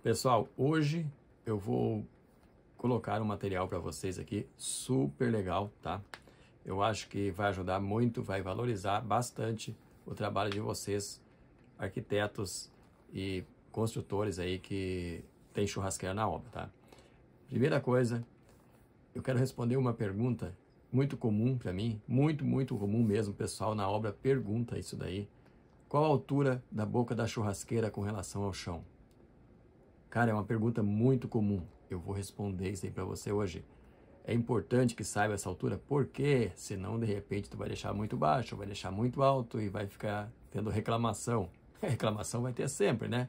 Pessoal, hoje eu vou colocar um material para vocês aqui super legal, tá? Eu acho que vai ajudar muito, vai valorizar bastante o trabalho de vocês, arquitetos e construtores aí que tem churrasqueira na obra, tá? Primeira coisa, eu quero responder uma pergunta muito comum para mim, muito comum mesmo, o pessoal na obra pergunta isso daí. Qual a altura da boca da churrasqueira com relação ao chão? Cara, é uma pergunta muito comum. Eu vou responder isso aí para você hoje. É importante que saiba essa altura, porque senão de repente tu vai deixar muito baixo, vai deixar muito alto e vai ficar tendo reclamação. Reclamação vai ter sempre, né?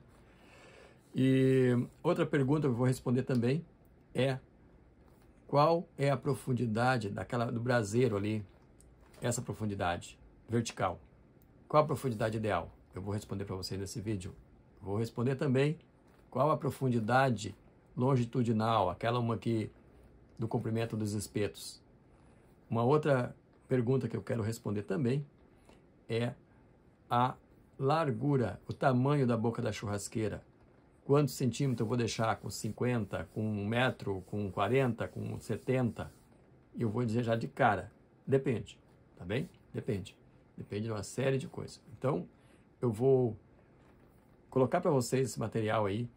E outra pergunta que eu vou responder também é: qual é a profundidade do braseiro ali? Essa profundidade vertical. Qual a profundidade ideal? Eu vou responder para vocês nesse vídeo. Vou responder também qual a profundidade longitudinal, aquela uma que do comprimento dos espetos. Uma outra pergunta que eu quero responder também é a largura, o tamanho da boca da churrasqueira. Quantos centímetros eu vou deixar? Com 50, com 1 metro, com 40, com 70? E eu vou dizer já de cara, depende, tá bem? Depende. Depende de uma série de coisas. Então, eu vou colocar para vocês esse material aí.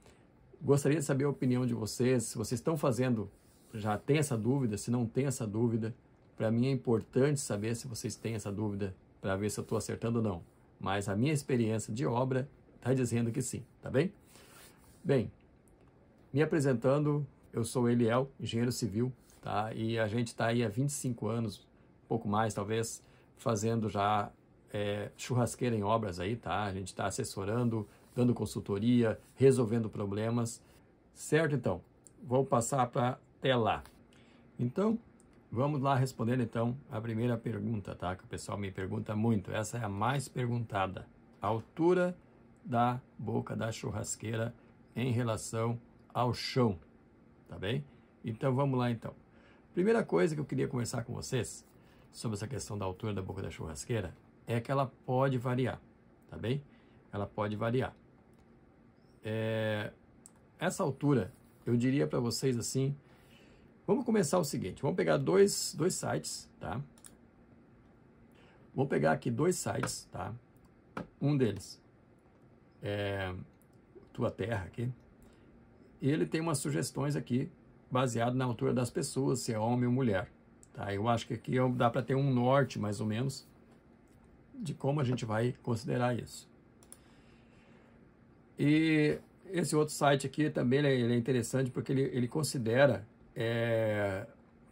Gostaria de saber a opinião de vocês, se vocês estão fazendo, já tem essa dúvida, se não tem essa dúvida. Para mim é importante saber se vocês têm essa dúvida, para ver se eu estou acertando ou não. Mas a minha experiência de obra está dizendo que sim, tá bem? Bem, me apresentando, eu sou Eliel, engenheiro civil, tá? E a gente está aí há 25 anos, um pouco mais talvez, fazendo já churrasqueira em obras aí, tá? A gente está assessorando, dando consultoria, resolvendo problemas, certo? Então, vou passar para a tela. Então, vamos lá respondendo então a primeira pergunta, tá? Que o pessoal me pergunta muito, essa é a mais perguntada. A altura da boca da churrasqueira em relação ao chão, tá bem? Então, vamos lá então. Primeira coisa que eu queria conversar com vocês sobre essa questão da altura da boca da churrasqueira é que ela pode variar, tá bem? Ela pode variar. Essa altura, eu diria para vocês assim, vamos começar o seguinte, vamos pegar dois sites, tá? Vou pegar aqui dois sites, tá? Um deles é Tua Terra aqui, e ele tem umas sugestões aqui, baseado na altura das pessoas, se é homem ou mulher, tá? Eu acho que aqui dá para ter um norte, mais ou menos, de como a gente vai considerar isso. E esse outro site aqui também ele é interessante porque ele considera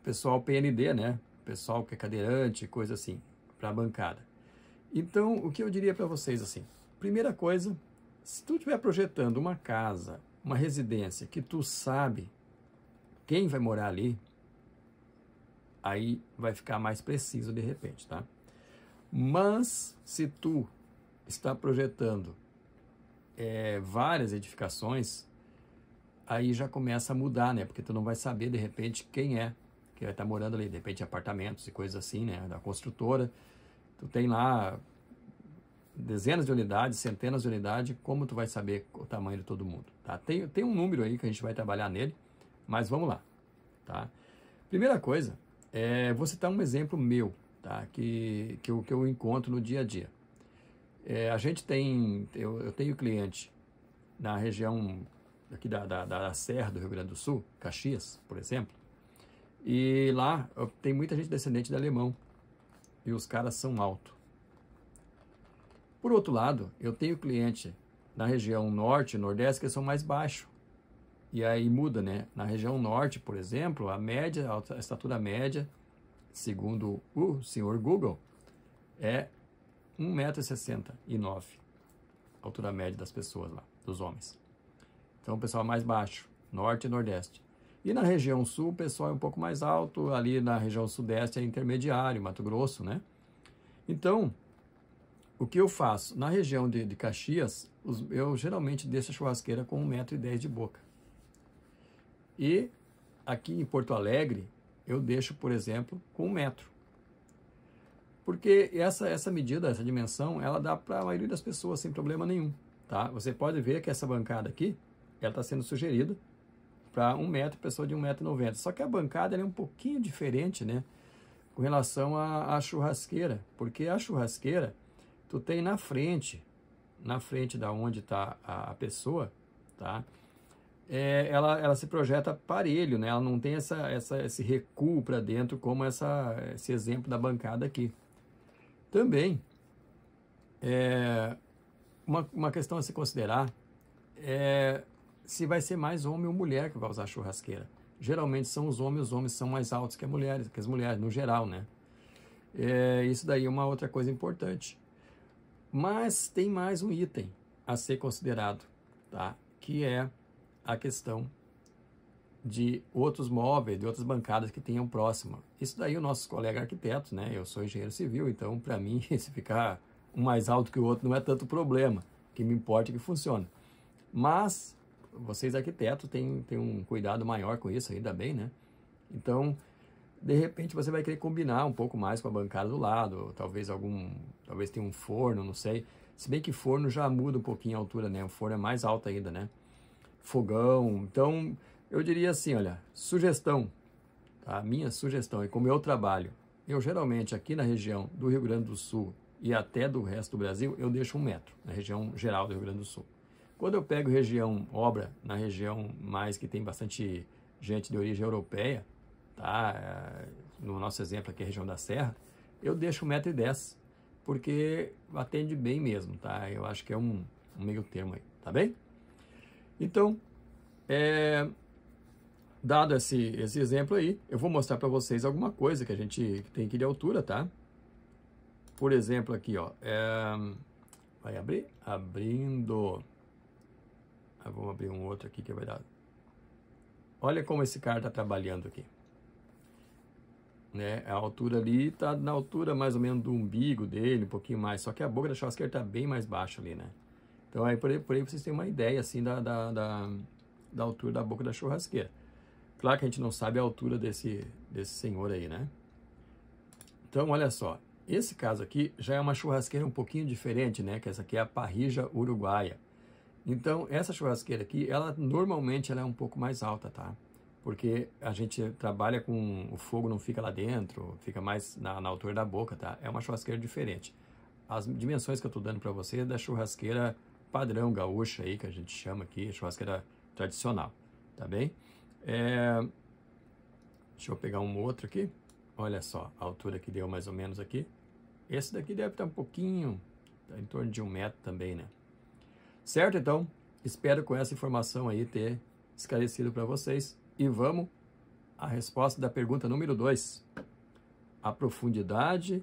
pessoal PND, né? Pessoal que é cadeirante, coisa assim, para a bancada. Então, o que eu diria para vocês assim, primeira coisa, se tu estiver projetando uma casa, uma residência, que tu sabe quem vai morar ali, aí vai ficar mais preciso de repente, tá? Mas, se tu está projetando várias edificações, aí já começa a mudar, né? Porque tu não vai saber, de repente, quem é que vai estar morando ali. De repente, apartamentos e coisas assim, né? Da construtora. Tu tem lá dezenas de unidades, centenas de unidades, como tu vai saber o tamanho de todo mundo, tá? Tem um número aí que a gente vai trabalhar nele, mas vamos lá, tá? Primeira coisa, vou citar um exemplo meu, tá? Que eu encontro no dia a dia. A gente tem, eu tenho cliente na região aqui da Serra do Rio Grande do Sul, Caxias, por exemplo, e lá tem muita gente descendente de alemão, e os caras são altos. Por outro lado, eu tenho cliente na região norte e nordeste que são mais baixos, e aí muda, né? Na região norte, por exemplo, a estatura média, segundo o senhor Google, é 1,69 m, a altura média das pessoas lá, dos homens. Então, o pessoal mais baixo, norte e nordeste. E na região sul, o pessoal é um pouco mais alto, ali na região sudeste é intermediário, Mato Grosso, né? Então, o que eu faço? Na região de Caxias, eu geralmente deixo a churrasqueira com 1,10 m de boca. E aqui em Porto Alegre, eu deixo, por exemplo, com 1 metro. Porque essa medida, essa dimensão, ela dá para a maioria das pessoas sem problema nenhum, tá? Você pode ver que essa bancada aqui, ela está sendo sugerida para 1 metro, pessoa de 1,90 m. Só que a bancada ela é um pouquinho diferente, né? Com relação à churrasqueira. Porque a churrasqueira, tu tem na frente da onde está a pessoa, tá? Ela se projeta parelho, né? Ela não tem esse recuo para dentro como esse exemplo da bancada aqui. Também, uma questão a se considerar é se vai ser mais homem ou mulher que vai usar a churrasqueira. Geralmente são os homens são mais altos que as mulheres, no geral, né? Isso daí é uma outra coisa importante. Mas tem mais um item a ser considerado, tá? Que é a questão de outros móveis, de outras bancadas que tenham próxima. Isso daí o nosso colega arquiteto, né? Eu sou engenheiro civil, então para mim se ficar um mais alto que o outro não é tanto problema. O que me importa é que funcione. Mas vocês arquitetos têm um cuidado maior com isso, ainda bem, né? Então, de repente você vai querer combinar um pouco mais com a bancada do lado, talvez tenha um forno, não sei. Se bem que forno já muda um pouquinho a altura, né? O forno é mais alto ainda, né? Fogão. Então, eu diria assim, olha, sugestão, tá? A minha sugestão é como eu trabalho. Eu geralmente aqui na região do Rio Grande do Sul e até do resto do Brasil, eu deixo 1 metro, na região geral do Rio Grande do Sul. Quando eu pego região obra, na região mais que tem bastante gente de origem europeia, tá? No nosso exemplo aqui, a região da Serra, eu deixo 1,10 m, porque atende bem mesmo, tá? Eu acho que é um meio termo aí, tá bem? Então, dado esse exemplo aí, eu vou mostrar para vocês alguma coisa que a gente tem aqui de altura, tá? Por exemplo, aqui, ó, vai abrir? Abrindo. Vamos abrir um outro aqui que vai dar. Olha como esse cara está trabalhando aqui. Né? A altura ali está na altura mais ou menos do umbigo dele, um pouquinho mais. Só que a boca da churrasqueira está bem mais baixa ali, né? Então, aí por aí vocês têm uma ideia, assim, da altura da boca da churrasqueira. Claro que a gente não sabe a altura desse senhor aí, né? Então, olha só. Esse caso aqui já é uma churrasqueira um pouquinho diferente, né? Que essa aqui é a parrilla uruguaia. Então, essa churrasqueira aqui, normalmente ela é um pouco mais alta, tá? Porque a gente trabalha com... O fogo não fica lá dentro, fica mais na altura da boca, tá? É uma churrasqueira diferente. As dimensões que eu estou dando para você é da churrasqueira padrão gaúcha aí, que a gente chama aqui, churrasqueira tradicional, tá bem? Deixa eu pegar um outro aqui. Olha só, a altura que deu mais ou menos aqui. Esse daqui deve estar um pouquinho, tá em torno de 1 metro também, né? Certo, então? Espero com essa informação aí ter esclarecido para vocês. E vamos à resposta da pergunta número 2. A profundidade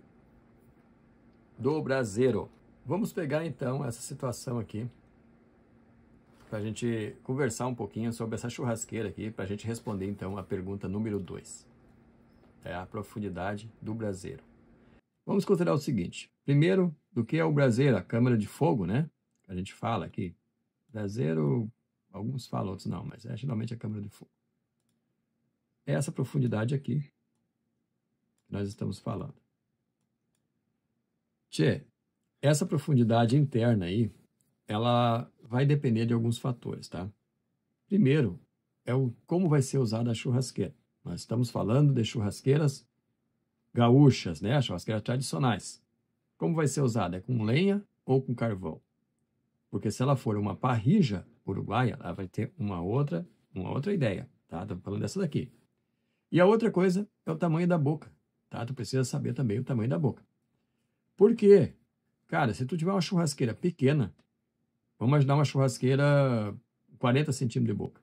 do braseiro. Vamos pegar então essa situação aqui para a gente conversar um pouquinho sobre essa churrasqueira aqui, para a gente responder então a pergunta número 2. É a profundidade do braseiro. Vamos considerar o seguinte. Primeiro, do que é o braseiro? A câmara de fogo, né? A gente fala aqui. Braseiro, alguns falam, outros não, mas é geralmente a câmara de fogo. É essa profundidade aqui que nós estamos falando. Essa profundidade interna aí, ela vai depender de alguns fatores, tá? Primeiro, como vai ser usada a churrasqueira. Nós estamos falando de churrasqueiras gaúchas, né? Churrasqueiras tradicionais. Como vai ser usada? É com lenha ou com carvão? Porque se ela for uma parrilla uruguaia, ela vai ter uma outra ideia, tá? Estou falando dessa daqui. E a outra coisa é o tamanho da boca, tá? Tu precisa saber também o tamanho da boca. Por quê? Cara, se tu tiver uma churrasqueira pequena, vamos imaginar uma churrasqueira 40 centímetros de boca.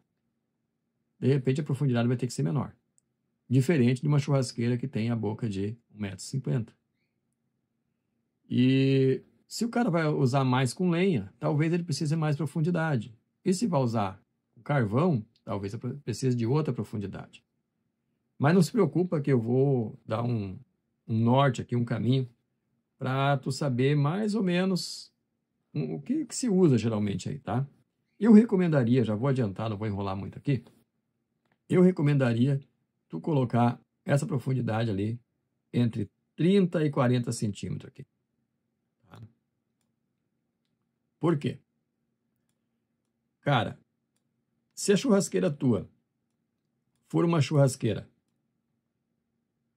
De repente a profundidade vai ter que ser menor. Diferente de uma churrasqueira que tem a boca de 1,50 m. E se o cara vai usar mais com lenha, talvez ele precise de mais profundidade. E se vai usar carvão, talvez precise de outra profundidade. Mas não se preocupa que eu vou dar um norte aqui, um caminho, para tu saber mais ou menos o que se usa geralmente aí, tá? Eu recomendaria, já vou adiantar, não vou enrolar muito aqui, eu recomendaria tu colocar essa profundidade ali entre 30 e 40 centímetros aqui. Tá? Por quê? Cara, Se a churrasqueira tua for uma churrasqueira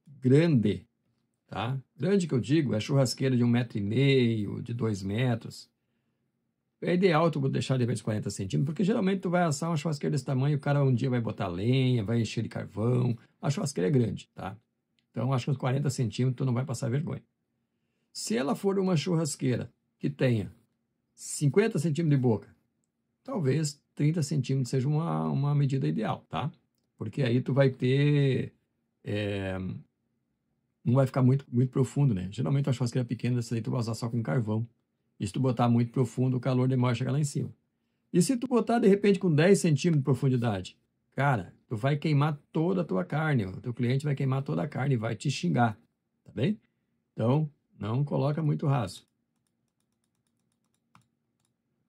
grande, tá? Grande que eu digo é churrasqueira de 1,5 m, de 2 metros. É ideal tu deixar de vez 40 centímetros, porque geralmente tu vai assar uma churrasqueira desse tamanho, o cara um dia vai botar lenha, vai encher de carvão. A churrasqueira é grande, tá? Então, acho que uns 40 centímetros tu não vai passar vergonha. Se ela for uma churrasqueira que tenha 50 centímetros de boca, talvez 30 centímetros seja uma medida ideal, tá? Porque aí tu vai ter... não vai ficar muito profundo, né? Geralmente uma churrasqueira pequena dessa aí tu vai usar só com carvão. E se tu botar muito profundo, o calor demora a chegar lá em cima. E se tu botar, de repente, com 10 centímetros de profundidade, cara, tu vai queimar toda a tua carne. O teu cliente vai queimar toda a carne e vai te xingar, tá bem? Então, não coloca muito raso.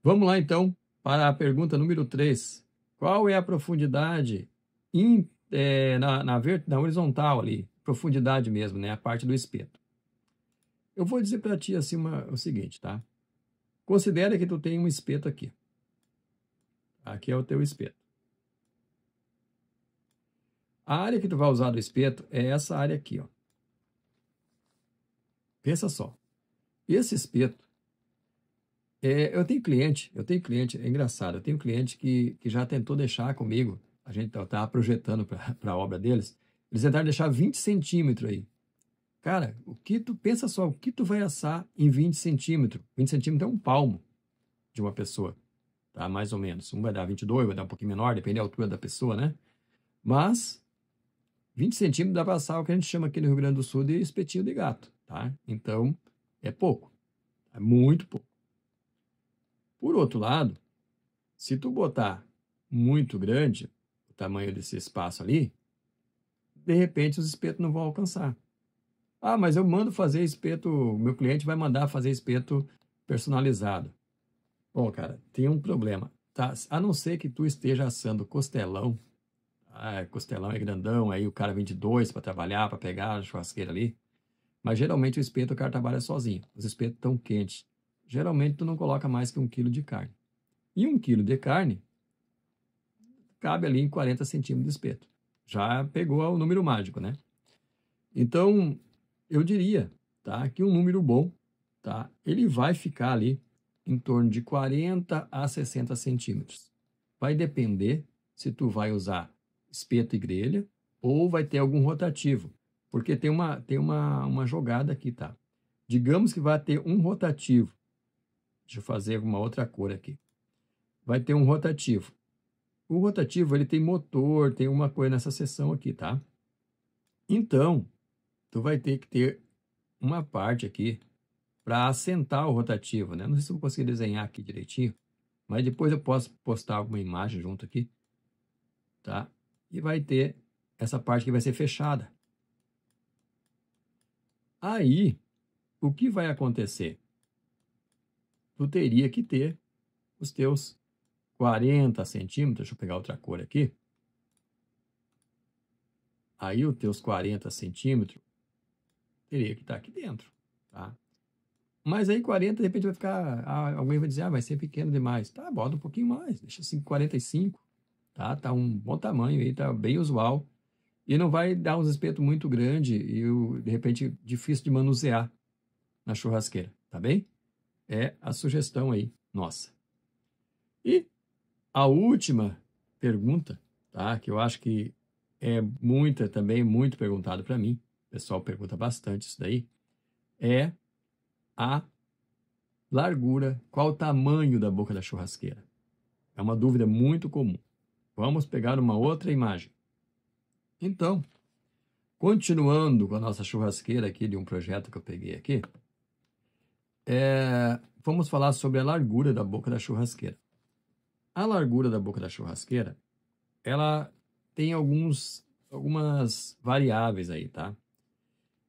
Vamos lá, então, para a pergunta número 3. Qual é a profundidade na horizontal ali? Profundidade mesmo, né? A parte do espeto. Eu vou dizer para ti assim o seguinte, tá? Considera que tu tem um espeto aqui. Aqui é o teu espeto. A área que tu vai usar do espeto é essa área aqui, ó. Pensa só. Esse espeto, eu tenho cliente, é engraçado, eu tenho cliente que já tentou deixar comigo, a gente estava projetando para a obra deles, eles tentaram deixar 20 centímetros aí. Cara, pensa só, o que tu vai assar em 20 centímetros? 20 centímetros é um palmo de uma pessoa, tá? Mais ou menos. Um vai dar 22, vai dar um pouquinho menor, depende da altura da pessoa, né? Mas 20 centímetros dá para assar o que a gente chama aqui no Rio Grande do Sul de espetinho de gato, tá? Então, é pouco. É muito pouco. Por outro lado, se tu botar muito grande o tamanho desse espaço ali, de repente os espetos não vão alcançar. Ah, mas eu mando fazer espeto, meu cliente vai mandar fazer espeto personalizado. Bom, cara, tem um problema, tá? A não ser que tu esteja assando costelão, costelão é grandão, aí o cara vem de 2 para trabalhar, para pegar a churrasqueira ali, mas geralmente o espeto o cara trabalha sozinho, os espetos estão quentes. Geralmente tu não coloca mais que 1 quilo de carne. E 1 quilo de carne cabe ali em 40 centímetros de espeto. Já pegou o número mágico, né? Então, eu diria, tá, que um número bom, tá, ele vai ficar ali em torno de 40 a 60 centímetros. Vai depender se tu vai usar espeto e grelha ou vai ter algum rotativo, porque tem uma jogada aqui, tá? Digamos que vai ter um rotativo. Deixa eu fazer uma outra cor aqui. Vai ter um rotativo. O rotativo, ele tem motor, tem uma coisa nessa seção aqui, tá? Então, tu vai ter que ter uma parte aqui para assentar o rotativo, né? Não sei se eu vou conseguir desenhar aqui direitinho, mas depois eu posso postar alguma imagem junto aqui, tá? E vai ter essa parte que vai ser fechada. Aí, o que vai acontecer? Tu teria que ter os teus 40 centímetros, deixa eu pegar outra cor aqui. Aí os teus 40 centímetros teria que estar aqui dentro, tá? Mas aí 40, de repente vai ficar, alguém vai dizer, vai ser pequeno demais. Tá, bota um pouquinho mais, deixa assim 45, tá? Tá um bom tamanho aí, tá bem usual. E não vai dar uns espetos muito grande e, de repente, difícil de manusear na churrasqueira, tá bem? É a sugestão aí, nossa. E a última pergunta, tá? Que eu acho que é também muito perguntado para mim, o pessoal pergunta bastante isso daí, é a largura, qual o tamanho da boca da churrasqueira? É uma dúvida muito comum. Vamos pegar uma outra imagem. Então, continuando com a nossa churrasqueira aqui, de um projeto que eu peguei aqui, vamos falar sobre a largura da boca da churrasqueira. A largura da boca da churrasqueira, ela tem algumas variáveis aí, tá?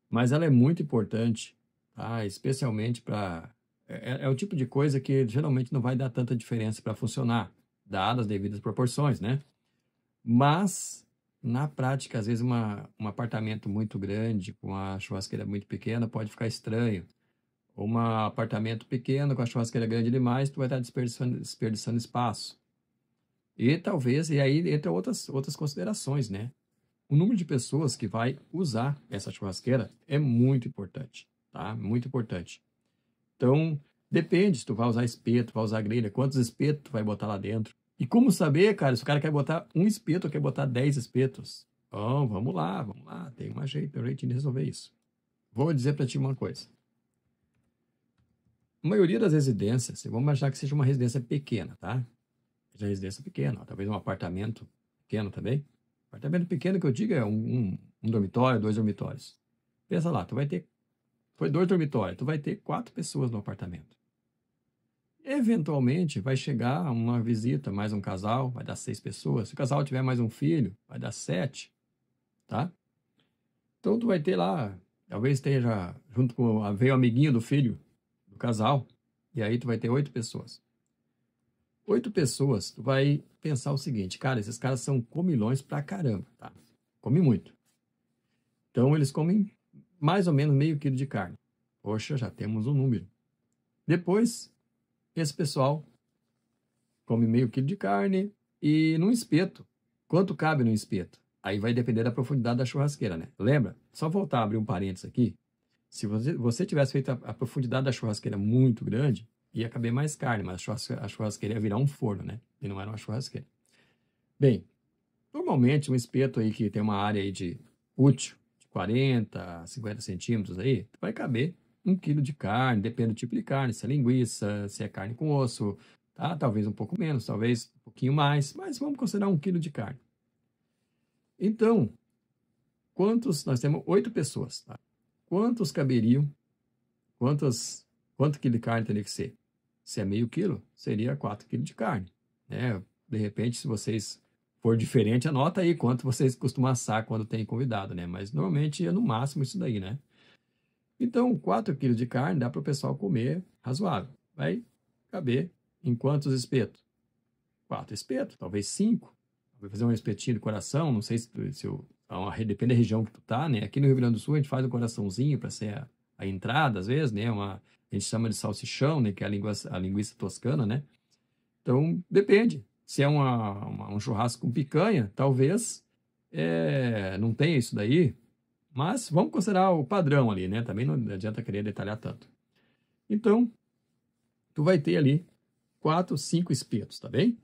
Mas ela é muito importante, tá? Especialmente para... É o tipo de coisa que geralmente não vai dar tanta diferença para funcionar, dadas as devidas proporções, né? Mas, na prática, às vezes um apartamento muito grande, com a churrasqueira muito pequena, pode ficar estranho. Ou um apartamento pequeno com a churrasqueira grande demais, tu vai estar desperdiçando espaço. E talvez, e aí entre outras considerações, né? O número de pessoas que vai usar essa churrasqueira é muito importante, tá? Muito importante. Então, depende se tu vai usar espeto, vai usar grelha, quantos espetos tu vai botar lá dentro. E como saber, cara, se o cara quer botar um espeto ou quer botar 10 espetos? Então, vamos lá, tem um jeitinho de resolver isso. Vou dizer para ti uma coisa. A maioria das residências, vamos imaginar que seja uma residência pequena, tá? Seja residência pequena, talvez um apartamento pequeno também. Apartamento pequeno que eu digo é um dormitório, 2 dormitórios. Pensa lá, tu vai ter... Foi 2 dormitórios, tu vai ter 4 pessoas no apartamento. Eventualmente, vai chegar uma visita, mais um casal, vai dar 6 pessoas. Se o casal tiver mais um filho, vai dar 7, tá? Então, tu vai ter lá, talvez esteja junto com... Veio o amiguinho do filho do casal, e aí tu vai ter 8 pessoas. 8 pessoas, tu vai pensar o seguinte, cara, esses caras são comilões pra caramba, tá? Comem muito. Então, eles comem mais ou menos meio quilo de carne. Poxa, já temos um número. Depois, esse pessoal come meio quilo de carne e num espeto. Quanto cabe no espeto? Aí vai depender da profundidade da churrasqueira, né? Lembra? Só voltar a abrir um parênteses aqui. Se você tivesse feito a profundidade da churrasqueira muito grande, ia caber mais carne, mas a churrasqueira ia virar um forno, né? E não era uma churrasqueira. Bem, normalmente um espeto aí que tem uma área aí de útil, de 40, 50 centímetros aí, vai caber 1 quilo de carne, depende do tipo de carne, se é linguiça, se é carne com osso, tá? Talvez um pouco menos, talvez um pouquinho mais, mas vamos considerar 1 quilo de carne. Então, nós temos 8 pessoas, tá? Quantos caberiam? Quanto quilo de carne teria que ser? Se é meio quilo, seria 4 quilos de carne, né? De repente, se vocês for diferente, anota aí quanto vocês costumam assar quando tem convidado, né? Mas normalmente é no máximo isso daí, né? Então, 4 quilos de carne dá para o pessoal comer razoável. Vai caber em quantos espetos? 4 espetos, talvez 5. Vai fazer um espetinho de coração, não sei depende da região que tu tá, né? Aqui no Rio Grande do Sul a gente faz um coraçãozinho para ser a entrada, às vezes, né? A gente chama de salsichão, né? Que é a linguiça toscana, né? Então, depende. Se é um churrasco com picanha, talvez não tenha isso daí, mas vamos considerar o padrão ali, né? Também não adianta querer detalhar tanto. Então, tu vai ter ali 4, 5 espetos, tá bem?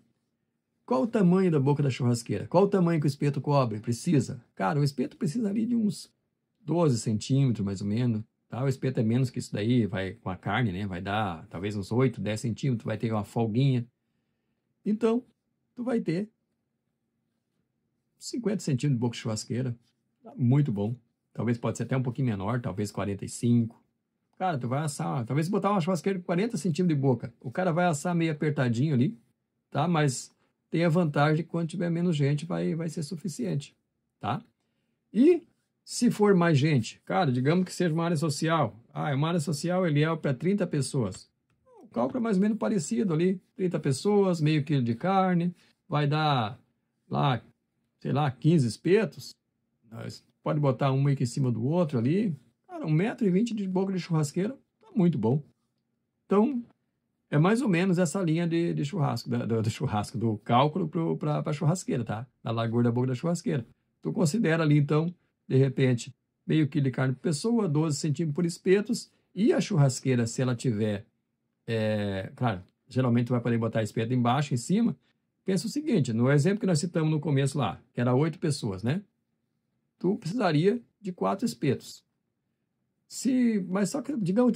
Qual o tamanho da boca da churrasqueira? Qual o tamanho que o espeto cobre? Precisa? Cara, o espeto precisa ali de uns 12 centímetros, mais ou menos. Tá? O espeto é menos que isso daí, vai com a carne, né? Vai dar talvez uns 8, 10 centímetros, vai ter uma folguinha. Então, tu vai ter 50 centímetros de boca de churrasqueira. Tá muito bom. Talvez pode ser até um pouquinho menor, talvez 45. Cara, tu vai assar, talvez botar uma churrasqueira de 40 centímetros de boca. O cara vai assar meio apertadinho ali, tá? Mas tem a vantagem de que quando tiver menos gente vai ser suficiente, tá? E se for mais gente, cara, digamos que seja uma área social. É uma área social, ele é para 30 pessoas. O cálculo é mais ou menos parecido ali. 30 pessoas, meio quilo de carne, vai dar lá, sei lá, 15 espetos. Pode botar um aqui em cima do outro ali. Cara, 1,20 m de boca de churrasqueira, tá muito bom. Então, é mais ou menos essa linha de churrasco, do cálculo para a churrasqueira, tá? Da largura da boca da churrasqueira. Tu considera ali, então, de repente, meio quilo de carne por pessoa, 12 centímetros por espetos, e a churrasqueira, se ela tiver, claro, geralmente tu vai poder botar espeto embaixo, em cima. Pensa o seguinte, no exemplo que nós citamos no começo lá, que era 8 pessoas, né? Tu precisaria de 4 espetos. Mas só que, digamos,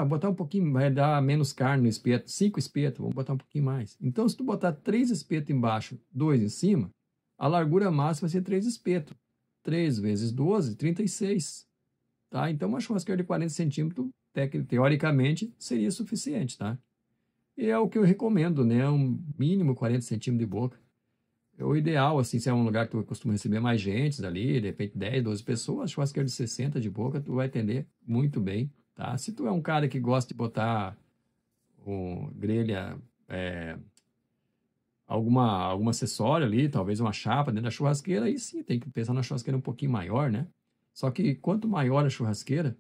botar um pouquinho, vai dar menos carne no espeto, 5 espetos, vamos botar um pouquinho mais. Então, se tu botar 3 espetos embaixo, 2 em cima, a largura máxima vai ser 3 espetos. 3 vezes 12, 36. Tá? Então, uma churrasqueira de 40 centímetros, teoricamente, seria suficiente, tá? E é o que eu recomendo, né? Um mínimo 40 centímetros de boca. É o ideal, assim, se é um lugar que tu costuma receber mais gente ali, de repente 10, 12 pessoas, churrasqueira de 60 de boca, tu vai atender muito bem, tá? Se tu é um cara que gosta de botar grelha, algum acessório ali, talvez uma chapa dentro da churrasqueira, aí sim, tem que pensar na churrasqueira um pouquinho maior, né? Só que quanto maior a churrasqueira,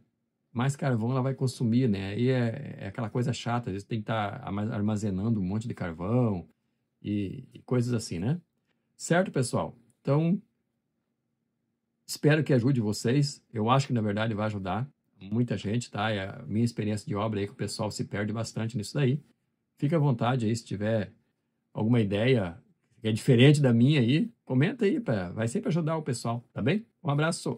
mais carvão ela vai consumir, né? E é aquela coisa chata, às vezes tem que estar armazenando um monte de carvão, e coisas assim, né? Certo, pessoal? Então, espero que ajude vocês. Eu acho que, na verdade, vai ajudar muita gente, tá? E a minha experiência de obra aí que o pessoal se perde bastante nisso daí. Fique à vontade aí, se tiver alguma ideia que é diferente da minha aí, comenta aí, vai sempre ajudar o pessoal, tá bem? Um abraço.